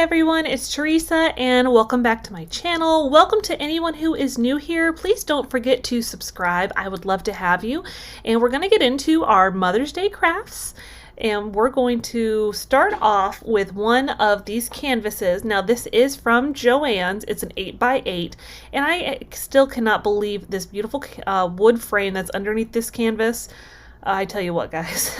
everyone, it's Theresa and welcome back to my channel. Welcome to anyone who is new here. Please don't forget to subscribe. I would love to have you. And we're going to get into our Mother's Day crafts. And we're going to start off with one of these canvases. Now this is from Joann's. It's an 8x8. And I still cannot believe this beautiful wood frame that's underneath this canvas. I tell you what, guys,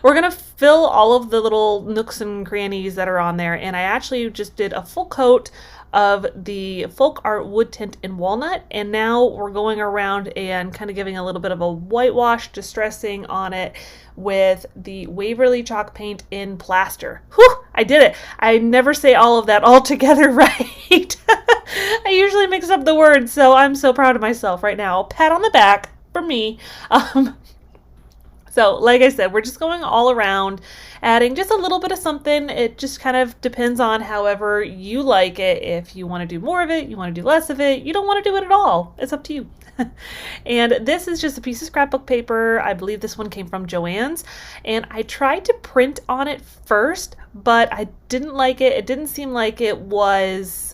we're going to fill all of the little nooks and crannies that are on there. And I actually just did a full coat of the folk art wood tint in walnut. And now we're going around and kind of giving a little bit of a whitewash distressing on it with the Waverly chalk paint in plaster. Whew, I did it. I never say all of that all together right. I usually mix up the words, so I'm so proud of myself right now. Pat on the back for me. So like I said, we're just going all around, adding just a little bit of something. It just kind of depends on however you like it. If you want to do more of it, you want to do less of it, you don't want to do it at all. It's up to you. And this is just a piece of scrapbook paper. I believe this one came from Joann's. And I tried to print on it first, but I didn't like it. It didn't seem like it was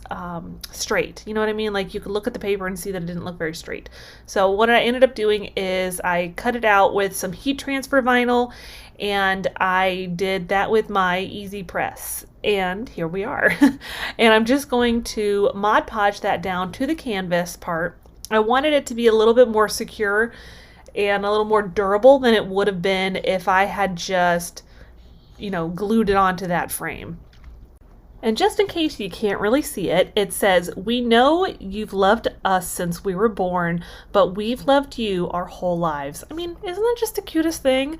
straight. You know what I mean? Like you could look at the paper and see that it didn't look very straight. So what I ended up doing is I cut it out with some heat transfer vinyl, and I did that with my easy press. And here we are. And I'm just going to Mod Podge that down to the canvas part. I wanted it to be a little bit more secure and a little more durable than it would have been if I had just, you know, glued it onto that frame. And just in case you can't really see it, it says, "We know you've loved us since we were born, but we've loved you our whole lives." I mean, isn't that just the cutest thing?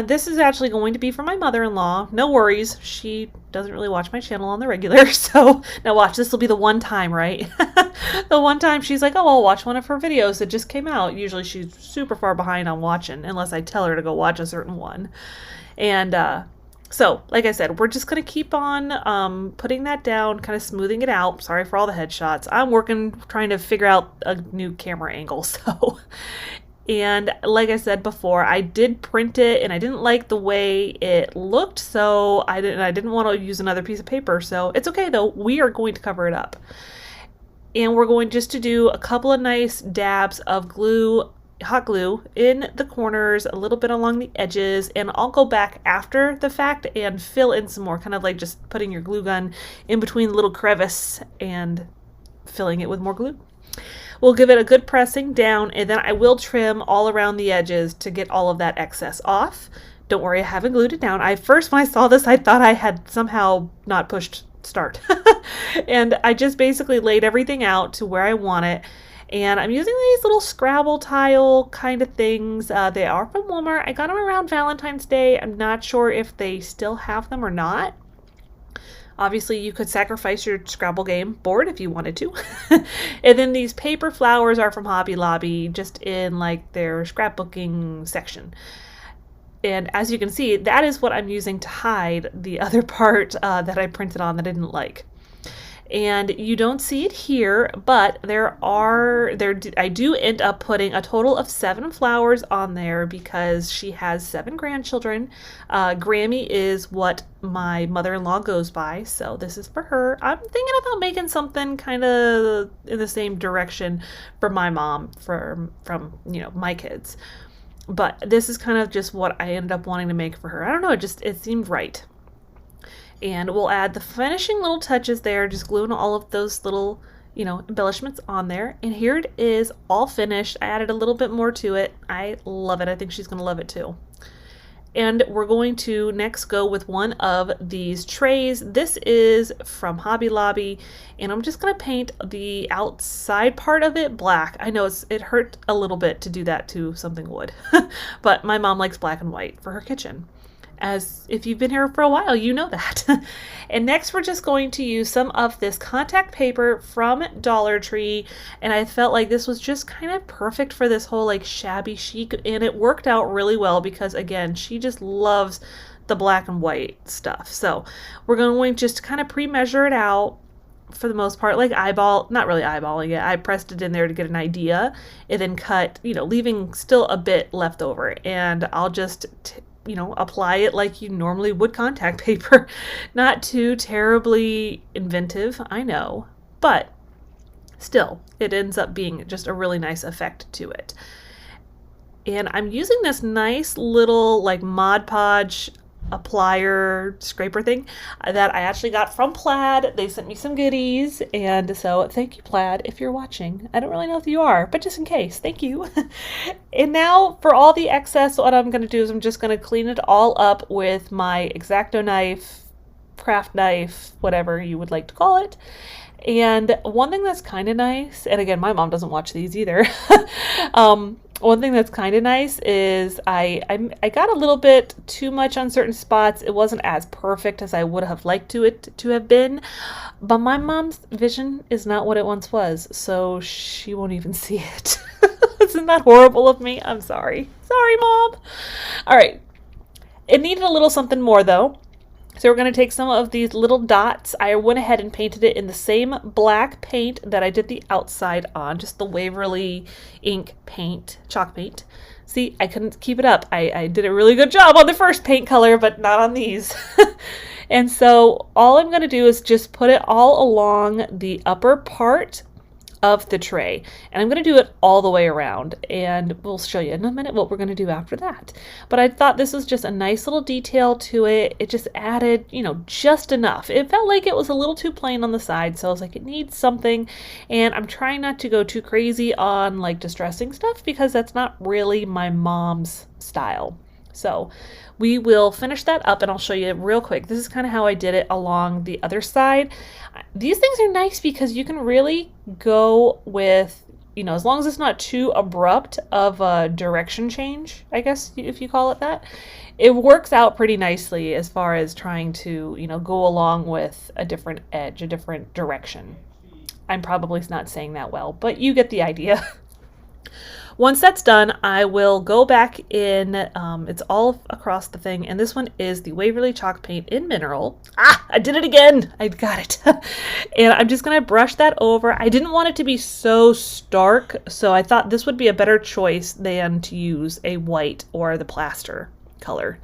This is actually going to be for my mother-in-law. No worries. She doesn't really watch my channel on the regular. So now watch, this will be the one time, right? The one time she's like, oh, I'll watch one of her videos that just came out. Usually she's super far behind on watching unless I tell her to go watch a certain one. And, so, like I said, we're just going to keep on putting that down, kind of smoothing it out. Sorry for all the headshots. I'm working, trying to figure out a new camera angle. So, and like I said before, I did print it and I didn't like the way it looked. So I didn't want to use another piece of paper. So it's okay though. We are going to cover it up. And we're going just to do a couple of nice dabs of glue, hot glue in the corners, a little bit along the edges, and I'll go back after the fact and fill in some more, kind of like just putting your glue gun in between the little crevice and filling it with more glue. We'll give it a good pressing down, and then I will trim all around the edges to get all of that excess off. Don't worry, I haven't glued it down. First when I saw this, I thought I had somehow not pushed start. And I just basically laid everything out to where I want it. And I'm using these little Scrabble tile kind of things. They are from Walmart. I got them around Valentine's Day. I'm not sure if they still have them or not. Obviously, you could sacrifice your Scrabble game board if you wanted to. And then these paper flowers are from Hobby Lobby, just in like their scrapbooking section. And as you can see, that is what I'm using to hide the other part that I printed on that I didn't like. And you don't see it here, but I do end up putting a total of 7 flowers on there because she has 7 grandchildren. Grammy is what my mother-in-law goes by, so this is for her. I'm thinking about making something kind of in the same direction for my mom, from you know, my kids. But this is kind of just what I ended up wanting to make for her. I don't know, it seemed right. And we'll add the finishing little touches there, just gluing all of those little, you know, embellishments on there. And here it is, all finished. I added a little bit more to it. I love it. I think she's going to love it too. And we're going to next go with one of these trays. This is from Hobby Lobby, and I'm just going to paint the outside part of it black. I know it hurt a little bit to do that to something wood, but my mom likes black and white for her kitchen. As if you've been here for a while, you know that. And next we're just going to use some of this contact paper from Dollar Tree, and I felt like this was just kind of perfect for this whole like shabby chic, and it worked out really well because again, she just loves the black and white stuff. So we're going to just kind of pre-measure it out for the most part, like not really eyeballing it. I pressed it in there to get an idea and then cut, you know, leaving still a bit left over, and I'll just apply it like you normally would contact paper. Not too terribly inventive, I know, but still, it ends up being just a really nice effect to it. And I'm using this nice little like Mod Podge applier scraper thing that I actually got from Plaid. They sent me some goodies, and so thank you, Plaid, if you're watching. I don't really know if you are, but just in case, thank you. And now for all the excess, what I'm going to do is I'm just going to clean it all up with my X-Acto knife, craft knife, whatever you would like to call it. And one thing that's kind of nice, and again, my mom doesn't watch these either. One thing that's kind of nice is I got a little bit too much on certain spots. It wasn't as perfect as I would have liked it to have been, but my mom's vision is not what it once was, so she won't even see it. Isn't that horrible of me? I'm sorry. Sorry, Mom. All right. It needed a little something more, though. So we're going to take some of these little dots. I went ahead and painted it in the same black paint that I did the outside on, just the Waverly ink paint, chalk paint. See, I couldn't keep it up. I did a really good job on the first paint color, but not on these. And so all I'm going to do is just put it all along the upper part of the tray, and I'm going to do it all the way around, and we'll show you in a minute what we're going to do after that. But I thought this was just a nice little detail to it. It just added, just enough. It felt like it was a little too plain on the side, so I was like, it needs something. And I'm trying not to go too crazy on like distressing stuff, because that's not really my mom's style. So we will finish that up, and I'll show you real quick. This is kind of how I did it along the other side. These things are nice because you can really go with, as long as it's not too abrupt of a direction change, I guess, if you call it that. It works out pretty nicely as far as trying to, go along with a different edge, a different direction. I'm probably not saying that well, but you get the idea. Once that's done, I will go back in, it's all across the thing, and this one is the Waverly Chalk Paint in Mineral. I did it again! I got it. And I'm just going to brush that over. I didn't want it to be so stark, so I thought this would be a better choice than to use a white or the plaster color.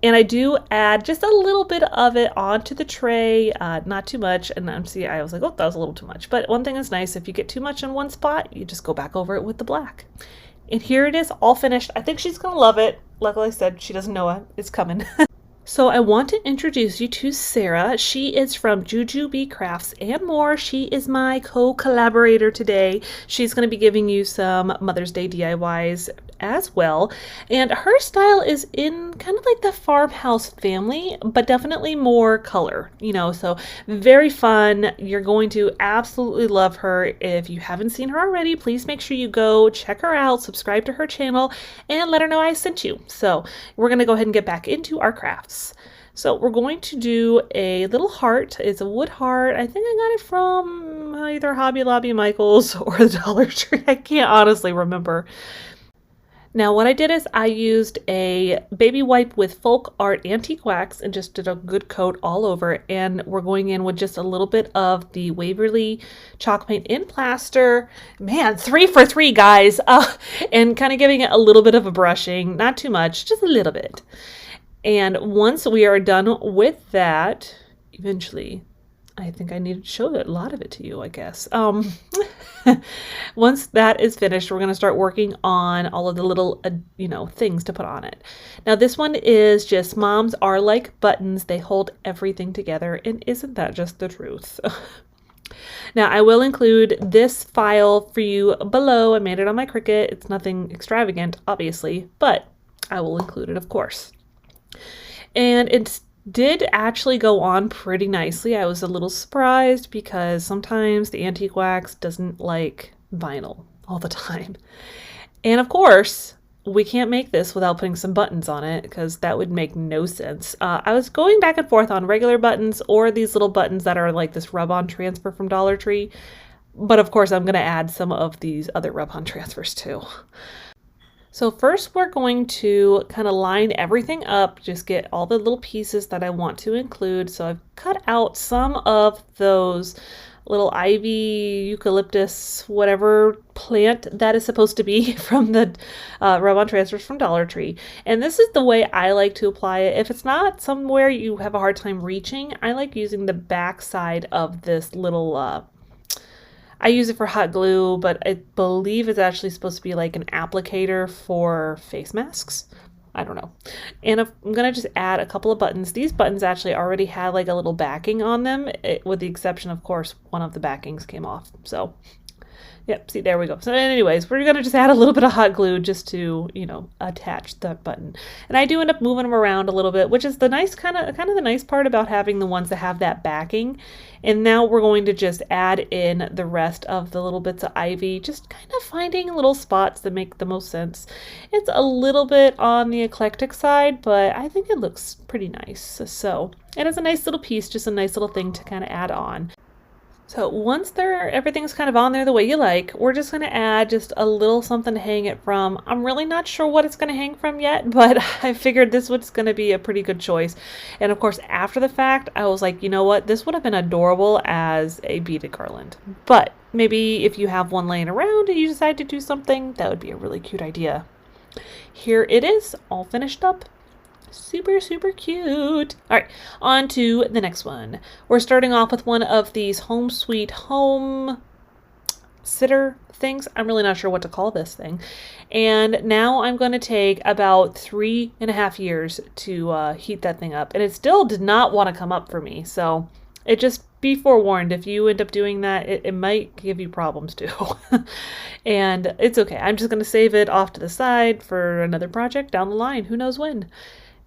And I do add just a little bit of it onto the tray, not too much. And I was like, oh, that was a little too much. But one thing is nice, if you get too much in one spot, you just go back over it with the black. And here it is, all finished. I think she's gonna love it. Like I said, she doesn't know it's coming. So I want to introduce you to Sarah. She is from Juju Bee Crafts and More. She is my co-collaborator today. She's going to be giving you some Mother's Day DIYs as well. And her style is in kind of like the farmhouse family, but definitely more color, so very fun. You're going to absolutely love her. If you haven't seen her already, please make sure you go check her out, subscribe to her channel, and let her know I sent you. So we're going to go ahead and get back into our crafts. So we're going to do a little heart. It's a wood heart. I think I got it from either Hobby Lobby, Michael's, or the Dollar Tree. I can't honestly remember. Now what I did is I used a baby wipe with Folk Art Antique Wax and just did a good coat all over. And we're going in with just a little bit of the Waverly chalk paint in plaster. Man, 3 for 3, guys. And kind of giving it a little bit of a brushing, not too much, just a little bit. And once we are done with that, eventually, I think I need to show a lot of it to you, I guess. Once that is finished, we're going to start working on all of the little, things to put on it. Now, this one is just moms are like buttons. They hold everything together. And isn't that just the truth? Now, I will include this file for you below. I made it on my Cricut. It's nothing extravagant, obviously, but I will include it, of course. And it did actually go on pretty nicely. I was a little surprised because sometimes the antique wax doesn't like vinyl all the time. And of course, we can't make this without putting some buttons on it because that would make no sense. I was going back and forth on regular buttons or these little buttons that are like this rub-on transfer from Dollar Tree. But of course, I'm going to add some of these other rub-on transfers too. So first we're going to kind of line everything up, just get all the little pieces that I want to include. So I've cut out some of those little ivy, eucalyptus, whatever plant that is supposed to be from the rub-on transfers from Dollar Tree. And this is the way I like to apply it. If it's not somewhere you have a hard time reaching, I like using the back side of this little, I use it for hot glue, but I believe it's actually supposed to be like an applicator for face masks. I don't know. And I'm going to just add a couple of buttons. These buttons actually already had like a little backing on them, with the exception, of course, one of the backings came off. So, yep, see, there we go. So anyways, we're going to just add a little bit of hot glue just to, you know, attach that button. And I do end up moving them around a little bit, which is the nice kind of the nice part about having the ones that have that backing. And now we're going to just add in the rest of the little bits of ivy, just kind of finding little spots that make the most sense. It's a little bit on the eclectic side, but I think it looks pretty nice. So it is a nice little piece, just a nice little thing to kind of add on. So once everything's kind of on there the way you like, we're just going to add just a little something to hang it from. I'm really not sure what it's going to hang from yet, but I figured this was going to be a pretty good choice. And of course, after the fact, I was like, you know what? This would have been adorable as a beaded garland. But maybe if you have one laying around and you decide to do something, that would be a really cute idea. Here it is, all finished up. Super, super cute. All right, on to the next one. We're starting off with one of these home sweet home sitter things. I'm really not sure what to call this thing. And now I'm going to take about 3.5 years to heat that thing up. And it still did not want to come up for me. So it just, be forewarned, if you end up doing that, it might give you problems too. And it's okay. I'm just going to save it off to the side for another project down the line. Who knows when?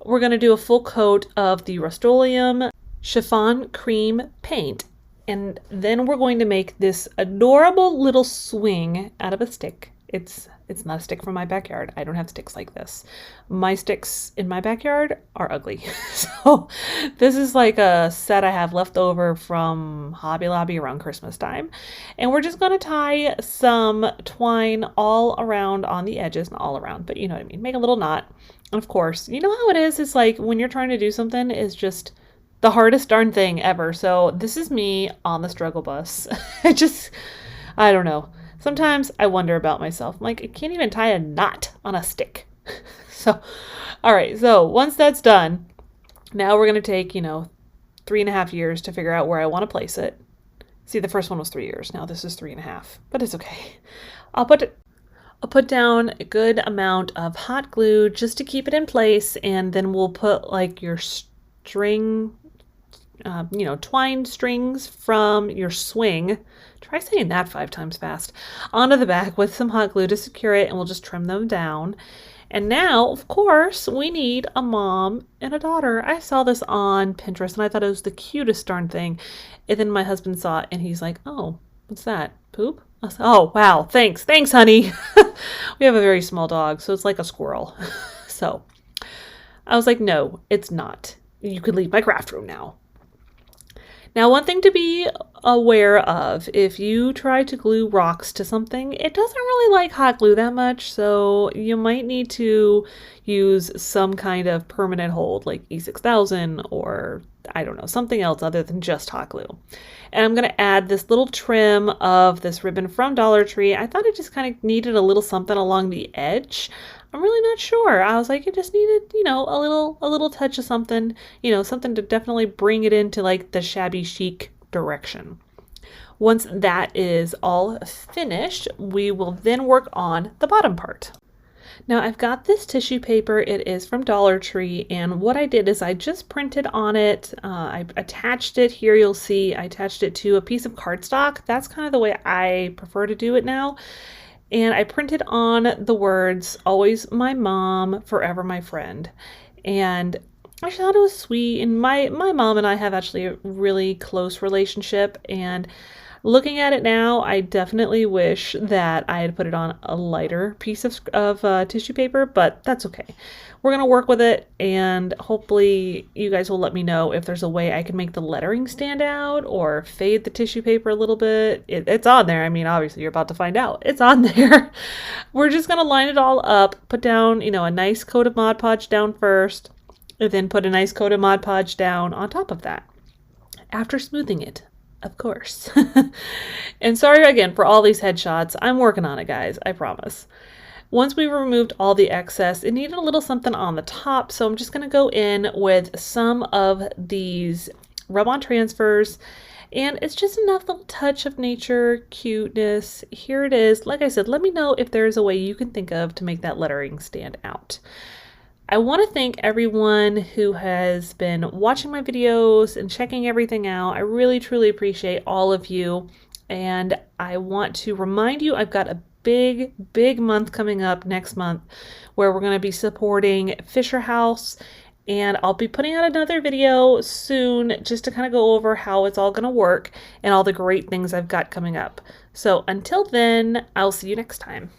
We're going to do a full coat of the Rust-Oleum Chiffon Cream Paint. And then we're going to make this adorable little swing out of a stick. It's not a stick from my backyard. I don't have sticks like this. My sticks in my backyard are ugly. So this is like a set I have left over from Hobby Lobby around Christmas time. And we're just going to tie some twine all around on the edges, not all around, but you know what I mean. Make a little knot. And of course, you know how it is. It's like when you're trying to do something, it's just the hardest darn thing ever. So this is me on the struggle bus. I don't know. Sometimes I wonder about myself. I'm like, I can't even tie a knot on a stick. So, all right. So once that's done, now we're going to take, 3.5 years to figure out where I want to place it. See, the first one was 3 years. Now this is 3.5, but it's okay. I'll put down a good amount of hot glue just to keep it in place. And then we'll put like your string, twine strings from your swing. Try saying that 5 times fast. Onto the back with some hot glue to secure it, and we'll just trim them down. And now, of course, we need a mom and a daughter. I saw this on Pinterest, and I thought it was the cutest darn thing. And then my husband saw it, and he's like, oh, what's that? Poop? I said, oh, wow, thanks, honey. We have a very small dog, so it's like a squirrel. So I was like, no, it's not. You can leave my craft room now. Now, one thing to be aware of, if you try to glue rocks to something, it doesn't really like hot glue that much, so you might need to use some kind of permanent hold, like E6000 or, I don't know, something else other than just hot glue. And I'm going to add this little trim of this ribbon from Dollar Tree. I thought it just kind of needed a little something along the edge. I'm really not sure. I was like, it just needed, a little touch of something, something to definitely bring it into like the shabby chic direction. Once that is all finished, we will then work on the bottom part. Now I've got this tissue paper. It is from Dollar Tree, and what I did is I just printed on it. I attached it here. You'll see I attached it to a piece of cardstock. That's kind of the way I prefer to do it now. And I printed on the words, always my mom, forever my friend. And I thought it was sweet. And my mom and I have actually a really close relationship. And looking at it now, I definitely wish that I had put it on a lighter piece of tissue paper, but that's okay. We're going to work with it, and hopefully you guys will let me know if there's a way I can make the lettering stand out or fade the tissue paper a little bit. It's on there. I mean, obviously you're about to find out. It's on there. We're just going to line it all up, put down, a nice coat of Mod Podge down first, and then put a nice coat of Mod Podge down on top of that. After smoothing it, Of course. And sorry again for all these headshots. I'm working on it, guys. I promise. Once we removed all the excess, it needed a little something on the top, so I'm just going to go in with some of these rub-on transfers, and it's just enough little touch of nature, cuteness. Here it is. Like I said, let me know if there's a way you can think of to make that lettering stand out. I want to thank everyone who has been watching my videos and checking everything out. I really, truly appreciate all of you. And I want to remind you, I've got a big month coming up next month where we're going to be supporting Fisher House, and I'll be putting out another video soon just to kind of go over how it's all going to work and all the great things I've got coming up. So until then, I'll see you next time.